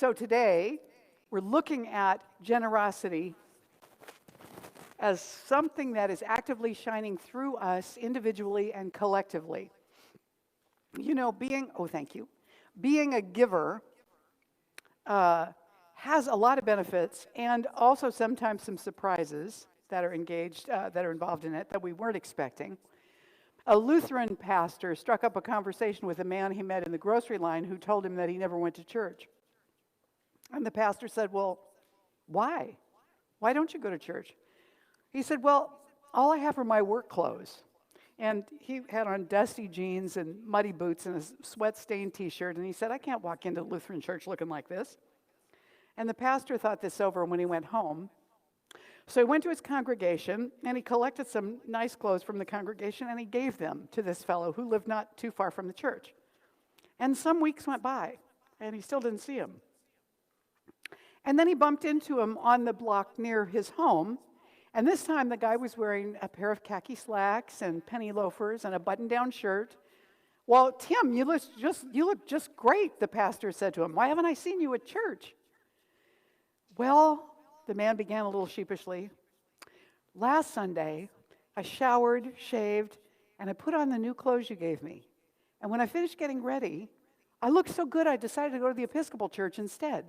So today, we're looking at generosity as something that is actively shining through us individually and collectively. You know, being a giver has a lot of benefits and also sometimes some surprises that are involved in it that we weren't expecting. A Lutheran pastor struck up a conversation with a man he met in the grocery line who told him that he never went to church. And the pastor said, well, why? Why don't you go to church? He said, well, all I have are my work clothes. And he had on dusty jeans and muddy boots and a sweat-stained t-shirt. And he said, I can't walk into Lutheran church looking like this. And the pastor thought this over when he went home. So he went to his congregation, and he collected some nice clothes from the congregation, and he gave them to this fellow who lived not too far from the church. And some weeks went by, and he still didn't see him. And then he bumped into him on the block near his home, and this time the guy was wearing a pair of khaki slacks and penny loafers and a button-down shirt. Well, Tim, you look just great, the pastor said to him. Why haven't I seen you at church? Well, the man began a little sheepishly. Last Sunday, I showered, shaved, and I put on the new clothes you gave me. And when I finished getting ready, I looked so good I decided to go to the Episcopal Church instead.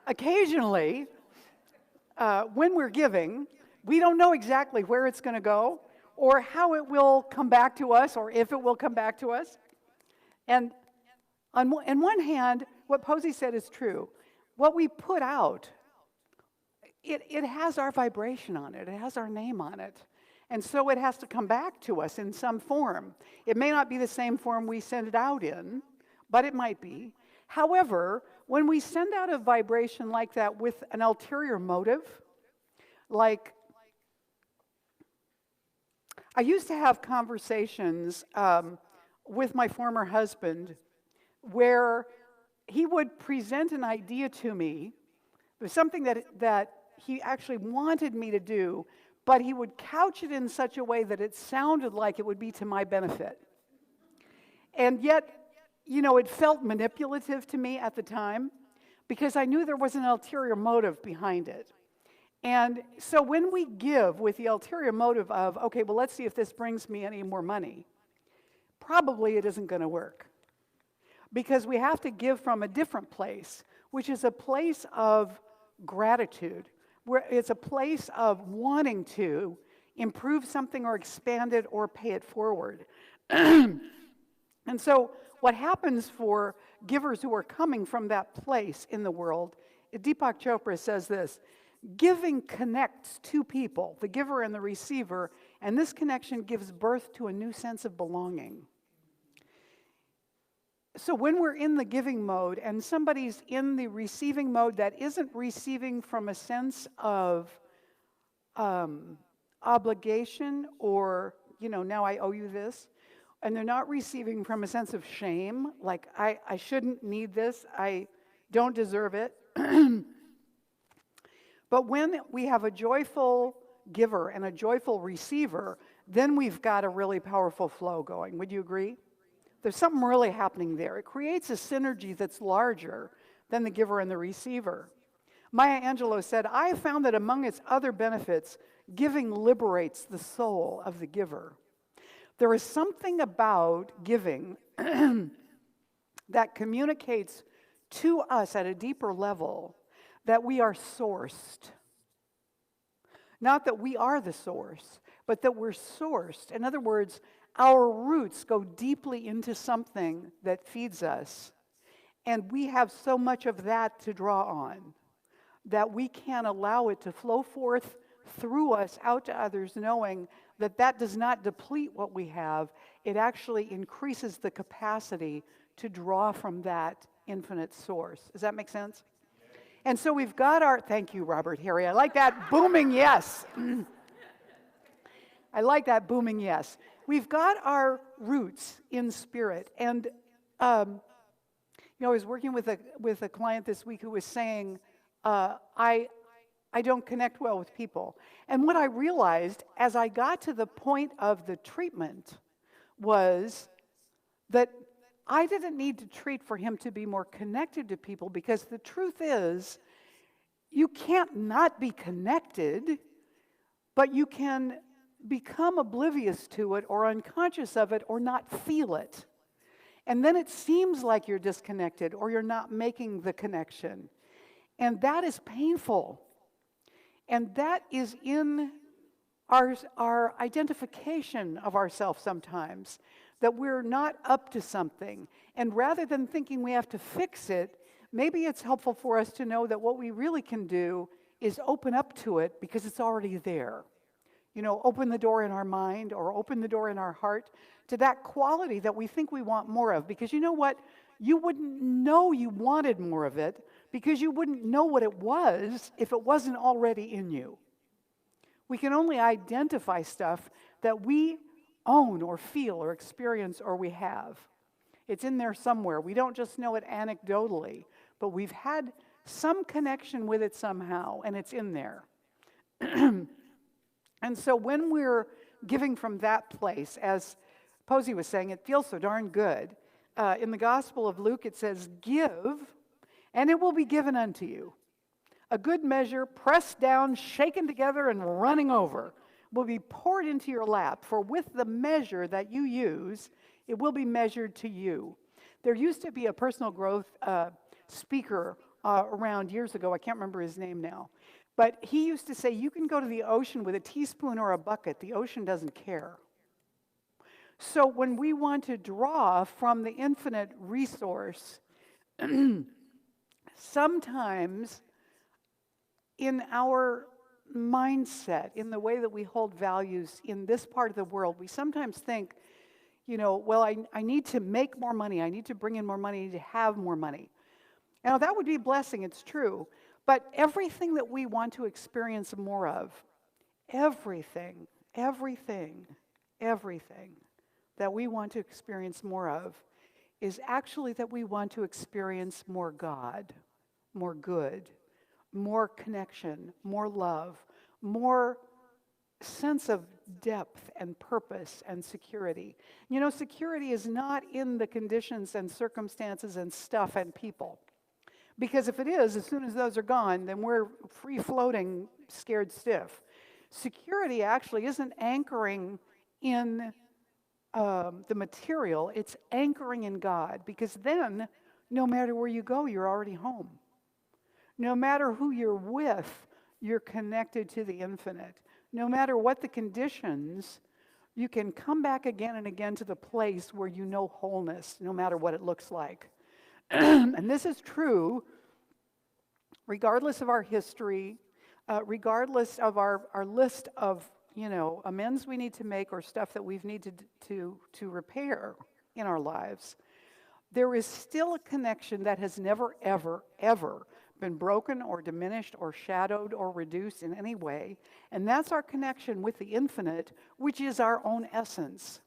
Occasionally, when we're giving, we don't know exactly where it's going to go or how it will come back to us or if it will come back to us. And on one hand, what Posey said is true. What we put out, it has our vibration on it. It has our name on it. And so it has to come back to us in some form. It may not be the same form we send it out in, but it might be. However, when we send out a vibration like that with an ulterior motive, like I used to have conversations with my former husband where he would present an idea to me. It was something that he actually wanted me to do, but he would couch it in such a way that it sounded like it would be to my benefit. And yet, you know, it felt manipulative to me at the time because I knew there was an ulterior motive behind it. And so when we give with the ulterior motive of, okay, well, let's see if this brings me any more money, probably it isn't going to work. Because we have to give from a different place, which is a place of gratitude, where it's a place of wanting to improve something or expand it or pay it forward. And so what happens for givers who are coming from that place in the world, Deepak Chopra says this, giving connects two people, the giver and the receiver, and this connection gives birth to a new sense of belonging. So when we're in the giving mode and somebody's in the receiving mode that isn't receiving from a sense of obligation or, you know, now I owe you this, and they're not receiving from a sense of shame, like I shouldn't need this, I don't deserve it. But when we have a joyful giver and a joyful receiver, then we've got a really powerful flow going. Would you agree? There's something really happening there. It creates a synergy that's larger than the giver and the receiver. Maya Angelou said, I have found that among its other benefits, giving liberates the soul of the giver. There is something about giving that communicates to us at a deeper level that we are sourced. Not that we are the source, but that we're sourced. In other words, our roots go deeply into something that feeds us. And we have so much of that to draw on that we can allow it to flow forth through us out to others, knowing that that does not deplete what we have. It actually increases the capacity to draw from that infinite source. Does that make sense? And so we've got our, thank you, Robert Harry. I like that booming yes. I like that booming yes. We've got our roots in spirit. And, I was working with a client this week who was saying, I don't connect well with people. And what I realized as I got to the point of the treatment was that I didn't need to treat for him to be more connected to people, because the truth is, you can't not be connected, but you can become oblivious to it or unconscious of it or not feel it. And then it seems like you're disconnected or you're not making the connection. And that is painful. And that is in our identification of ourselves sometimes, that we're not up to something. And rather than thinking we have to fix it, maybe it's helpful for us to know that what we really can do is open up to it because it's already there. You know, open the door in our mind or open the door in our heart to that quality that we think we want more of. Because you know what? You wouldn't know you wanted more of it because you wouldn't know what it was if it wasn't already in you. We can only identify stuff that we own or feel or experience or we have. It's in there somewhere. We don't just know it anecdotally, but we've had some connection with it somehow, and it's in there. And so when we're giving from that place, as Posey was saying, it feels so darn good. In the Gospel of Luke, it says, "Give, and it will be given unto you. A good measure, pressed down, shaken together, and running over, will be poured into your lap. For with the measure that you use, it will be measured to you." There used to be a personal growth speaker around years ago. I can't remember his name now. But he used to say, you can go to the ocean with a teaspoon or a bucket. The ocean doesn't care. So when we want to draw from the infinite resource, sometimes in our mindset, in the way that we hold values in this part of the world, we sometimes think, you know, well, I need to make more money. I need to bring in more money. I need to have more money. Now, that would be a blessing. It's true. But everything that we want to experience more of, everything that we want to experience more of is actually that we want to experience more God, more good, more connection, more love, more sense of depth and purpose and security. You know, security is not in the conditions and circumstances and stuff and people. Because if it is, as soon as those are gone, then we're free-floating, scared stiff. Security actually isn't anchoring in the material, it's anchoring in God. Because then, no matter where you go, you're already home. No matter who you're with, you're connected to the infinite. No matter what the conditions, you can come back again and again to the place where you know wholeness, no matter what it looks like. And this is true regardless of our history, regardless of our list of, you know, amends we need to make or stuff that we've needed to repair in our lives. There is still a connection that has never, ever, ever been broken or diminished or shadowed or reduced in any way. And that's our connection with the infinite, which is our own essence.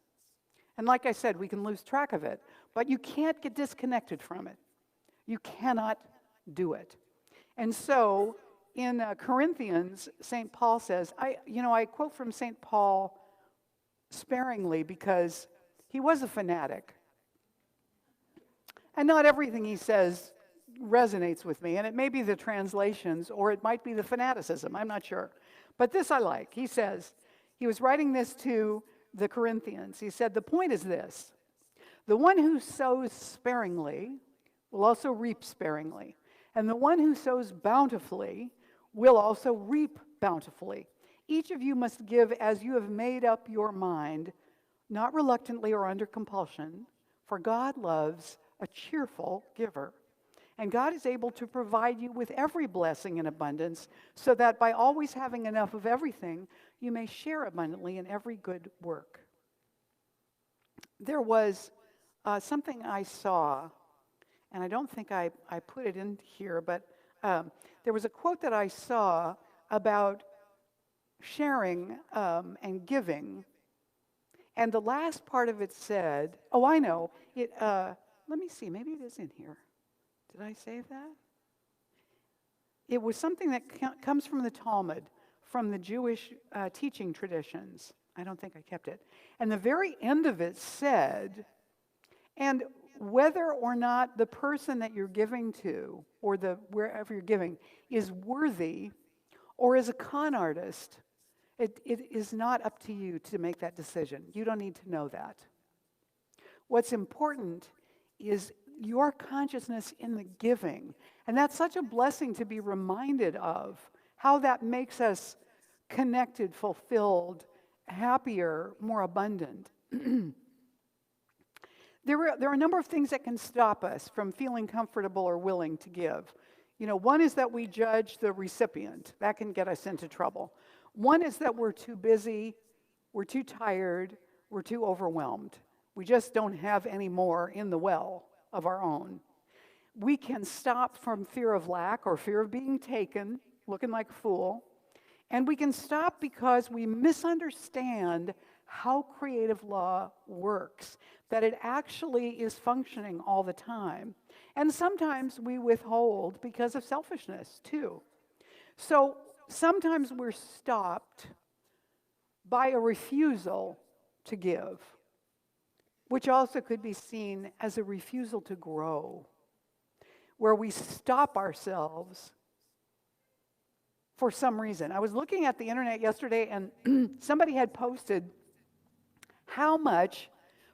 And like I said, we can lose track of it, but you can't get disconnected from it. You cannot do it. And so in Corinthians, St. Paul says, I quote from St. Paul sparingly because he was a fanatic. And not everything he says resonates with me, and it may be the translations or it might be the fanaticism, I'm not sure. But this I like. He says, he was writing this to the Corinthians. He said, the point is this: the one who sows sparingly will also reap sparingly, and the one who sows bountifully will also reap bountifully. Each of you must give as you have made up your mind, not reluctantly or under compulsion, for God loves a cheerful giver. And God is able to provide you with every blessing in abundance, so that by always having enough of everything, you may share abundantly in every good work. There was something I saw, and I don't think I put it in here, but there was a quote that I saw about sharing and giving. And the last part of it said, oh, I know. Let me see, maybe it is in here. Did I save that? It was something that comes from the Talmud, from the Jewish teaching traditions. I don't think I kept it. And the very end of it said, and whether or not the person that you're giving to, or wherever you're giving, is worthy or is a con artist, it is not up to you to make that decision. You don't need to know that. What's important is your consciousness in the giving. And that's such a blessing to be reminded of, how that makes us connected, fulfilled, happier, more abundant. There are a number of things that can stop us from feeling comfortable or willing to give. One is that we judge the recipient. That can get us into trouble. One is that we're too busy, we're too tired, we're too overwhelmed. We just don't have any more in the well of our own. We can stop from fear of lack or fear of being taken, looking like a fool. And we can stop because we misunderstand how creative law works, that it actually is functioning all the time. And sometimes we withhold because of selfishness, too. So sometimes we're stopped by a refusal to give, which also could be seen as a refusal to grow, where we stop ourselves for some reason. I was looking at the internet yesterday, and somebody had posted how much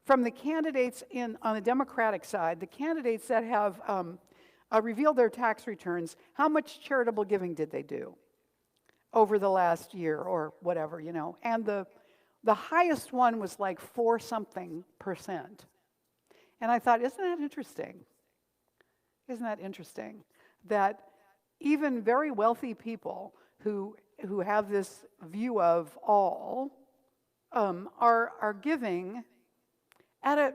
from the candidates on the Democratic side, the candidates that have revealed their tax returns, how much charitable giving did they do over the last year or whatever, And the highest one was like 4-something%. And I thought, isn't that interesting? Isn't that interesting? That even very wealthy people who have this view of all are giving at a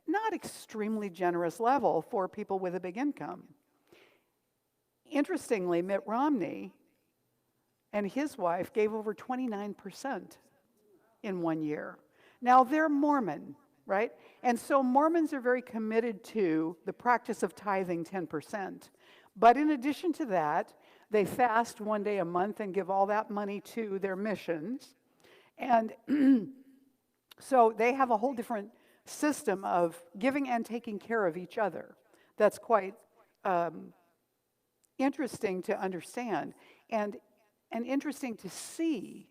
not extremely generous level for people with a big income. Interestingly, Mitt Romney and his wife gave over 29% in 1 year. Now, they're Mormon, right? And so Mormons are very committed to the practice of tithing 10%. But in addition to that, they fast 1 day a month and give all that money to their missions. And so they have a whole different system of giving and taking care of each other. That's quite interesting to understand and interesting to see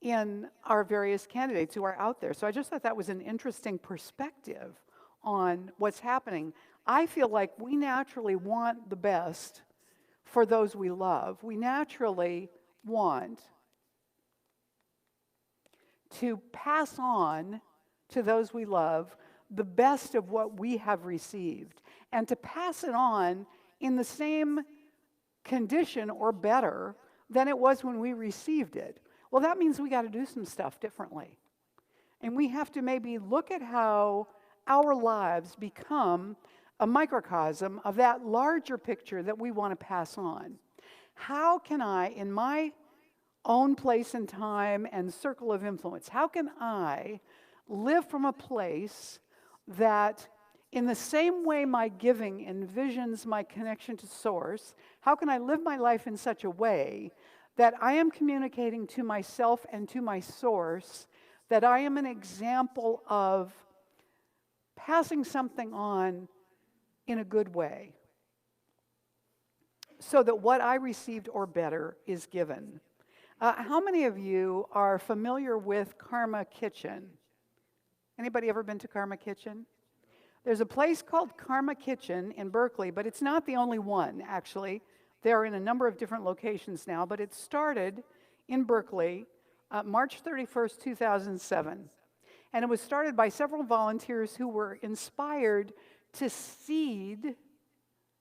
in our various candidates who are out there. So I just thought that was an interesting perspective on what's happening. I feel like we naturally want the best for those we love. We naturally want to pass on to those we love the best of what we have received, and to pass it on in the same condition or better than it was when we received it. Well, that means we got to do some stuff differently. And we have to maybe look at how our lives become a microcosm of that larger picture that we want to pass on. How can I, in my own place and time and circle of influence, how can I live from a place that, in the same way my giving envisions my connection to Source, how can I live my life in such a way that I am communicating to myself and to my Source that I am an example of passing something on in a good way, so that what I received or better is given. How many of you are familiar with Karma Kitchen? Anybody ever been to Karma Kitchen? There's a place called Karma Kitchen in Berkeley, but it's not the only one, actually. They're in a number of different locations now, but it started in Berkeley March 31st, 2007. And it was started by several volunteers who were inspired to seed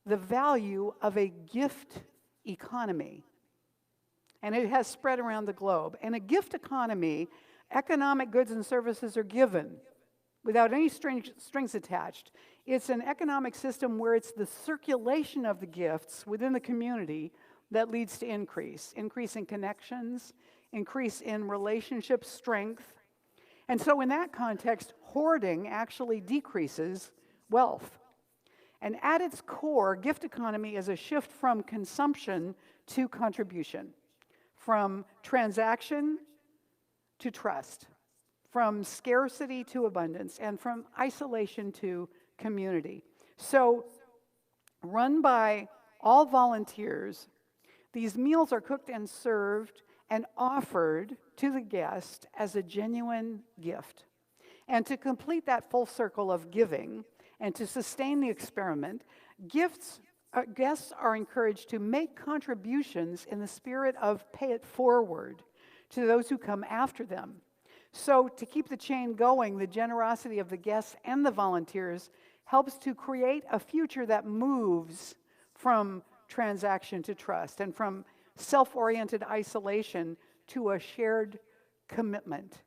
the value of a gift economy. And it has spread around the globe. And a gift economy, economic goods and services are given without any strings attached. It's an economic system where it's the circulation of the gifts within the community that leads to increase in connections, increase in relationship strength. And so in that context, hoarding actually decreases wealth. And at its core, gift economy is a shift from consumption to contribution, from transaction to trust, from scarcity to abundance, and from isolation to community. So, run by all volunteers, these meals are cooked and served and offered to the guest as a genuine gift. And to complete that full circle of giving and to sustain the experiment, guests are encouraged to make contributions in the spirit of pay it forward to those who come after them. So to keep the chain going, the generosity of the guests and the volunteers helps to create a future that moves from transaction to trust and from self-oriented isolation to a shared commitment.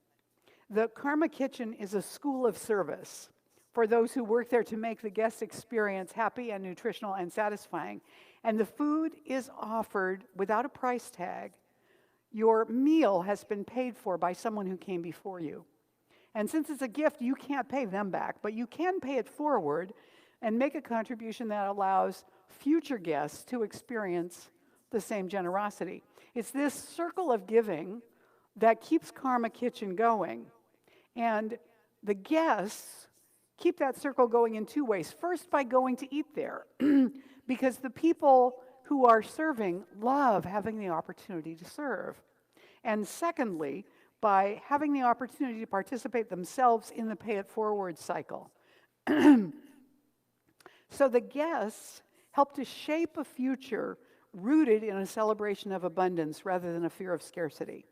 The Karma Kitchen is a school of service for those who work there to make the guest experience happy and nutritional and satisfying. And the food is offered without a price tag. Your meal has been paid for by someone who came before you. And since it's a gift, you can't pay them back, but you can pay it forward and make a contribution that allows future guests to experience the same generosity. It's this circle of giving that keeps Karma Kitchen going. And the guests keep that circle going in two ways. First, by going to eat there, because the people who are serving love having the opportunity to serve. And secondly, by having the opportunity to participate themselves in the pay it forward cycle. So the guests help to shape a future rooted in a celebration of abundance rather than a fear of scarcity,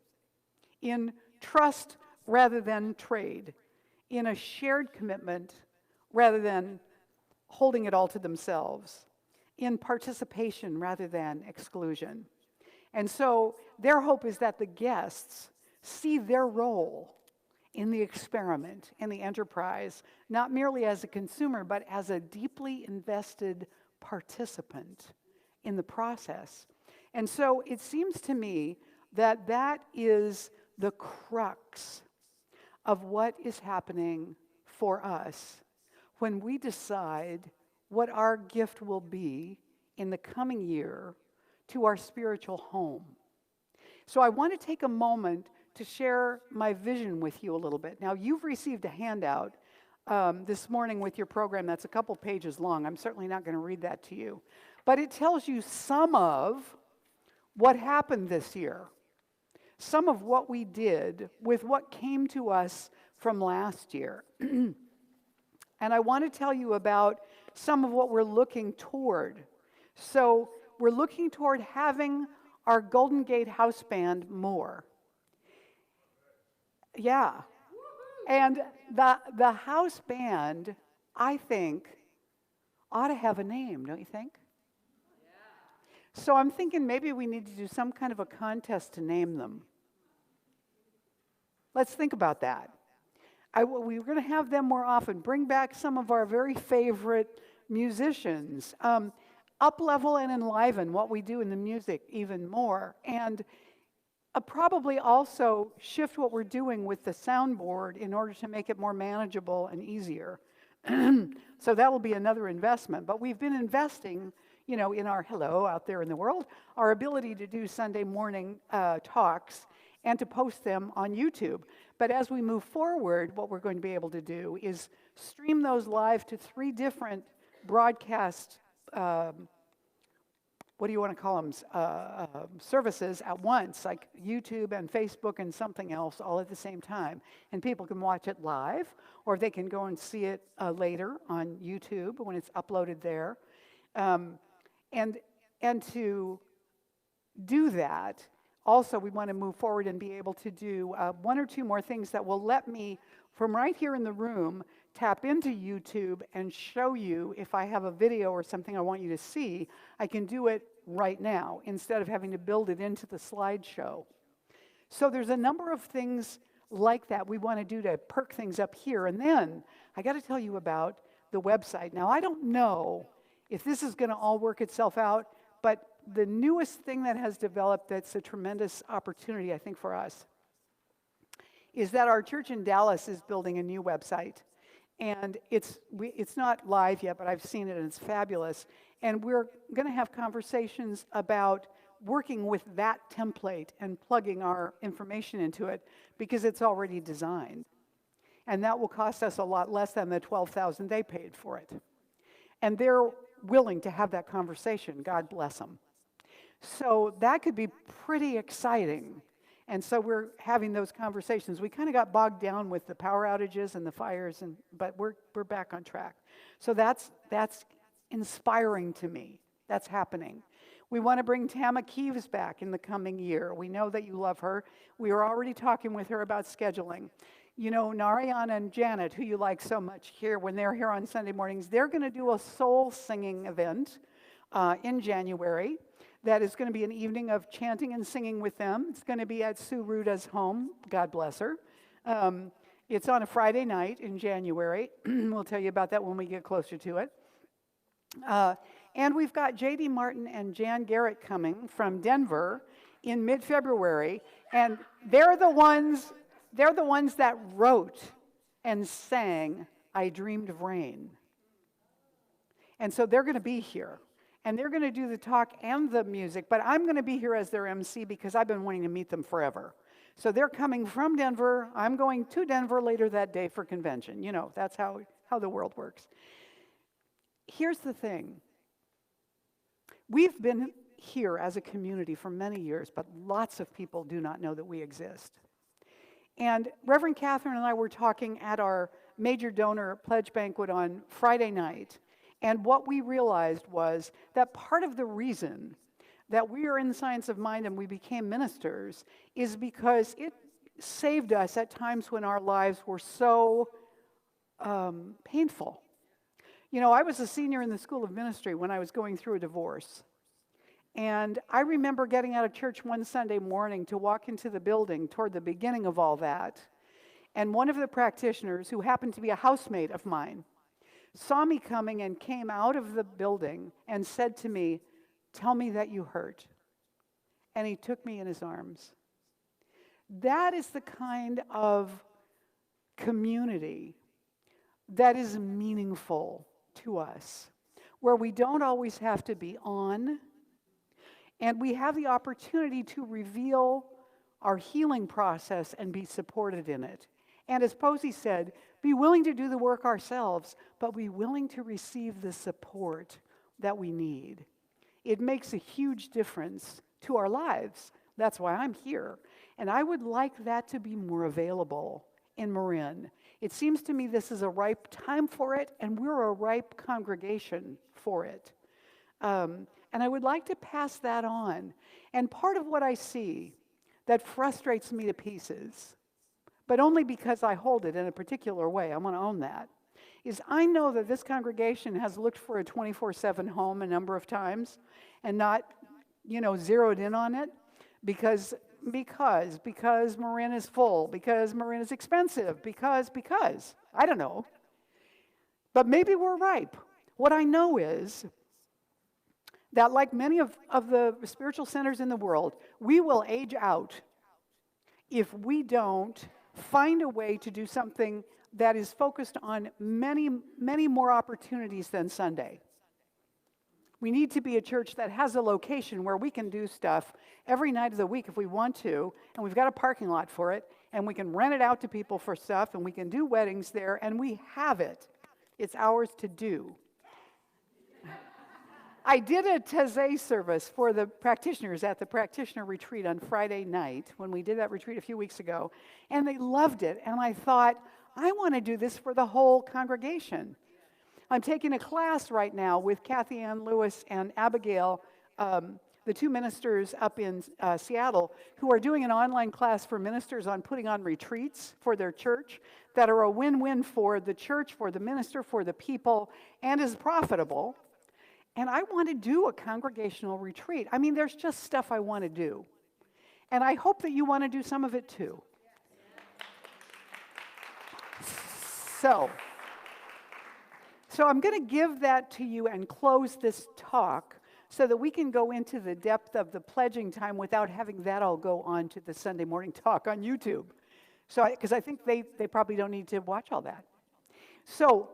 in trust rather than trade, in a shared commitment rather than holding it all to themselves, in participation rather than exclusion. And so their hope is that the guests see their role in the experiment, in the enterprise, not merely as a consumer, but as a deeply invested participant in the process. And so it seems to me that that is the crux of what is happening for us when we decide what our gift will be in the coming year to our spiritual home. So I want to take a moment to share my vision with you a little bit. Now, you've received a handout this morning with your program that's a couple pages long. I'm certainly not going to read that to you. But it tells you some of what happened this year, some of what we did with what came to us from last year. And I want to tell you about some of what we're looking toward. So we're looking toward having our Golden Gate House Band more. Yeah. And the house band, I think, ought to have a name, don't you think? Yeah. So I'm thinking maybe we need to do some kind of a contest to name them. Let's think about that. We're going to have them more often. Bring back some of our very favorite musicians. Up-level and enliven what we do in the music even more. And probably also shift what we're doing with the soundboard in order to make it more manageable and easier. So that will be another investment. But we've been investing, in our hello out there in the world, our ability to do Sunday morning talks and to post them on YouTube. But as we move forward, what we're going to be able to do is stream those live to 3 different broadcast what do you want to call them, services at once, like YouTube and Facebook and something else all at the same time. And people can watch it live, or they can go and see it later on YouTube when it's uploaded there. And to do that, also we want to move forward and be able to do 1 or 2 more things that will let me, from right here in the room, tap into YouTube and show you if I have a video or something I want you to see, I can do it right now instead of having to build it into the slideshow. So there's a number of things like that we want to do to perk things up here. And then I got to tell you about the website. Now, I don't know if this is going to all work itself out, but the newest thing that has developed that's a tremendous opportunity, I think, for us is that our church in Dallas is building a new website. And it's not live yet, but I've seen it and it's fabulous. And we're going to have conversations about working with that template and plugging our information into it because it's already designed. and that will cost us a lot less than the $12,000 they paid for it. And they're willing to have that conversation. God bless them. So that could be pretty exciting. And so we're having those conversations. We kind of got bogged down with the power outages and the fires, but we're back on track. So that's inspiring to me. That's happening. We want to bring Tama Keeves back in the coming year. We know that you love her. We are already talking with her about scheduling. You know, Narayana and Janet, who you like so much here, when they're here on Sunday mornings, they're going to do a soul singing event in January. That is going to be an evening of chanting and singing with them. It's going to be at Sue Ruda's home. God bless her. It's on a Friday night in January. We'll tell you about that when we get closer to it. And we've got J.D. Martin and Jan Garrett coming from Denver in mid-February, and they're the ones that wrote and sang "I Dreamed of Rain." And so they're going to be here, and they're going to do the talk and the music, but I'm going to be here as their MC because I've been wanting to meet them forever. So they're coming from Denver. I'm going to Denver later that day for convention. You know, that's how the world works. Here's the thing. We've been here as a community for many years, but lots of people do not know that we exist. And Reverend Katherine and I were talking at our major donor pledge banquet on Friday night, and what we realized was that part of the reason that we are in the science of mind and we became ministers is because it saved us at times when our lives were so painful. You know, I was a senior in the School of Ministry when I was going through a divorce. And I remember getting out of church one Sunday morning to walk into the building toward the beginning of all that. And one of the practitioners, who happened to be a housemate of mine, saw me coming and came out of the building and said to me, "Tell me that you hurt." And he took me in his arms. That is the kind of community that is meaningful to us, where we don't always have to be on, and we have the opportunity to reveal our healing process and be supported in it. And as Posey said, be willing to do the work ourselves, but be willing to receive the support that we need. It makes a huge difference to our lives. That's why I'm here. And I would like that to be more available in Marin. It seems to me this is a ripe time for it, and we're a ripe congregation for it. And I would like to pass that on. And part of what I see that frustrates me to pieces, but only because I hold it in a particular way, I want to own that, is I know that this congregation has looked for a 24/7 home a number of times and not, zeroed in on it because Marin is full, because Marin is expensive, because, I don't know. But maybe we're ripe. What I know is that like many of the spiritual centers in the world, we will age out if we don't find a way to do something that is focused on many, many more opportunities than Sunday. We need to be a church that has a location where we can do stuff every night of the week if we want to, and we've got a parking lot for it, and we can rent it out to people for stuff, and we can do weddings there, and we have it. It's ours to do. I did a Teze service for the practitioners at the Practitioner retreat on Friday night when we did that retreat a few weeks ago, and they loved it, and I thought, I want to do this for the whole congregation. I'm taking a class right now with Kathy Ann Lewis and Abigail, the two ministers up in Seattle, who are doing an online class for ministers on putting on retreats for their church that are a win-win for the church, for the minister, for the people, and is profitable. And I want to do a congregational retreat. I mean, there's just stuff I want to do. And I hope that you want to do some of it too. So I'm going to give that to you and close this talk so that we can go into the depth of the pledging time without having that all go on to the Sunday morning talk on YouTube. Because I think they probably don't need to watch all that. So,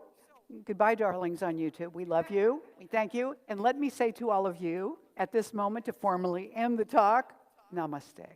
goodbye, darlings on YouTube. We love you. We thank you. And let me say to all of you at this moment to formally end the talk, namaste.